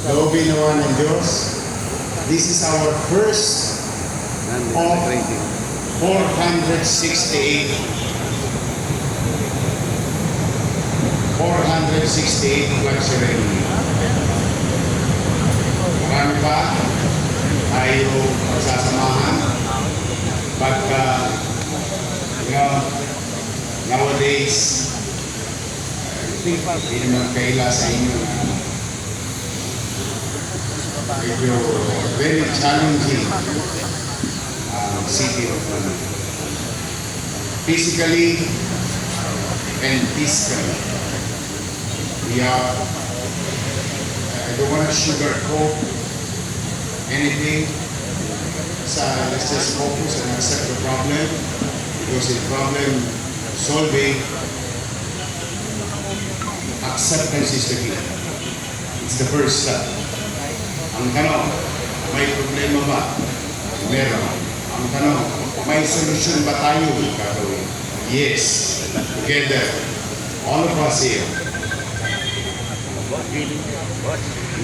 Loobin naman ng Diyos. This is our first of 468 flag ceremony. Marami pa tayo magsasamahan. But nowadays, hindi naman kaila sa inyo na medyo very challenging city of Manila. Physically and physically. We are, I don't want to sugarcoat anything. Let's just focus and accept the problem, because in problem solving, acceptance is the key. It's the first step. Ang tanong, may problema ba? Meron. Ang tanong, may solusyon ba tayo gagawin? Yes. Together, all of us here,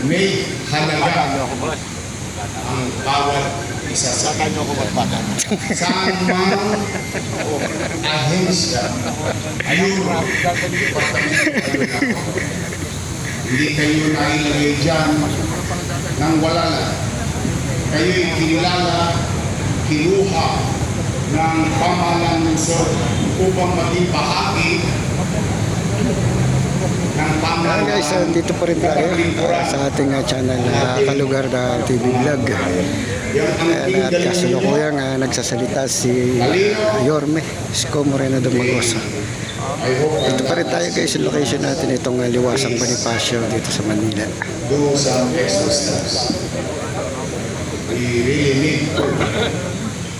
may halaga ang bawat isa sa inyo. Saan mang ahensya, bureau, hindi kayo nailagay dyan nang wala lang. Kayo'y kinilala, kinuha ng pamahalang lungsod upang maging bahagi ng pamahalang. Guys, dito pa rin tayo sa ating channel na Kalugar na TV Vlog. At kasalukuyang nagsasalita si Yorme Isko Moreno Dumagoso. Dito pa rin tayo guys, yung location natin itong Liwasang Bonifacio dito sa Manila. Do some extra steps. We really need to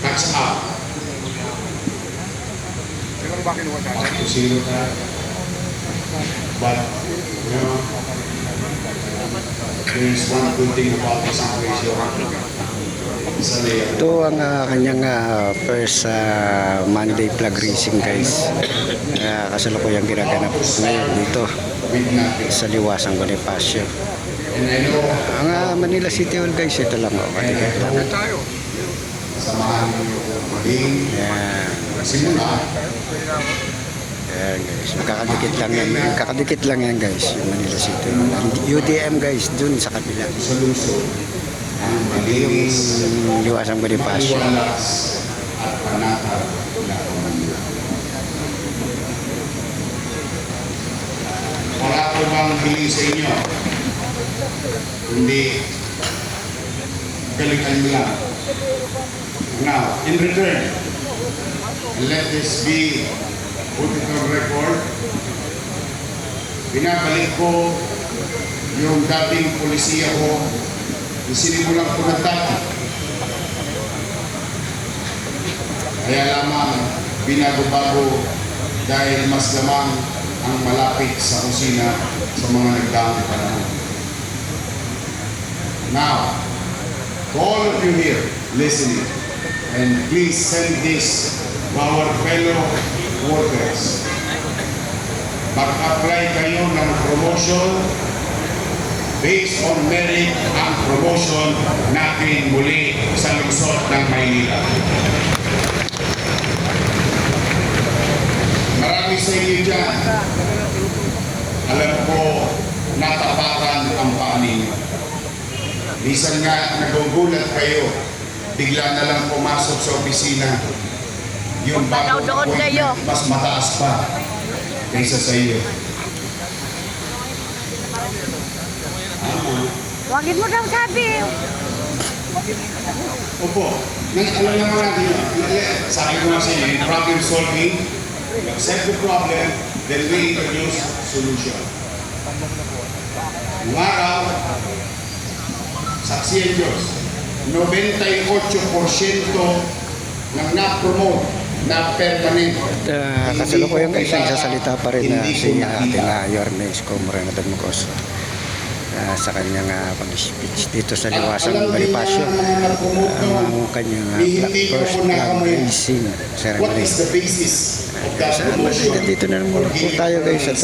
catch up. To zero tayo. But, you know, there is one good thing about this situation. Ito ang kanyang first Monday flag racing guys. Kasalukuyang ginaganap ngayon dito sa Liwasang Bonifacio. Ang Manila City Hall guys, ito lang katikit lang. Samahan niyo po maging simula. Ayan guys, kakadikit lang yan guys, yung Manila City Hall. Ang UDM guys, dun sa kabila. Sa lungsod. Ito yung Liwasang Bonifacio. At panatag na Manila. Wala ko bang hiling sa inyo? Hindi balikan mo lang. Now, in return, let this be put it on record. Binabalik ko yung dating polisiya ko. Isinimulan ko na dati. Kaya lamang binago-bago dahil mas lamang ang malapit sa kusina sa mga nagdaang panahon. Now, to all of you here listening, and please send this to our fellow workers. Mag-apply kayo ng promotion based on merit ang promotion natin muli sa lungsod ng Maynila. Marami sa inyo dyan, alam ko, natapakan ang paa ninyo. Minsan nga nagugulat kayo, bigla na lang pumasok sa opisina. Yung bagong appointment, mas mataas pa kaysa sa iyo. Wagin mo daw sabi. Opo, alam naman natin yun. Sabi ko nga sa inyo, in problem solving, accept the problem, then we introduce solution. Ngayong araw, saksi ang Diyos, 98% ng na-promote na permanent. Kasalukuyang guys, nagsasalita pa rin si ating Yorme Isko Moreno Dumagoso sa kanyang pag-speech dito sa Liwasang Bonifacio. Ang kanyang first flag racing ceremony. Dito na muna po tayo guys at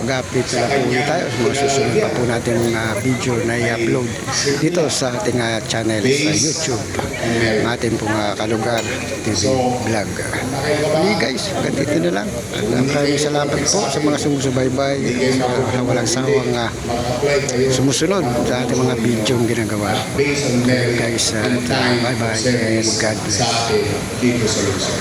mag-update na lang po ulit tayo sa mga susunod pa po natin mga video na i-upload dito sa ating channel sa YouTube. Ang ating pong Kalugar TV vlog. Okay guys, ganito na lang. At maraming salamat po sa mga sumusubaybay, sa walang sawang sumusunod sa ating mga video ang ginagawa. Guys, bye-bye and God bless. Dito sa Luzon.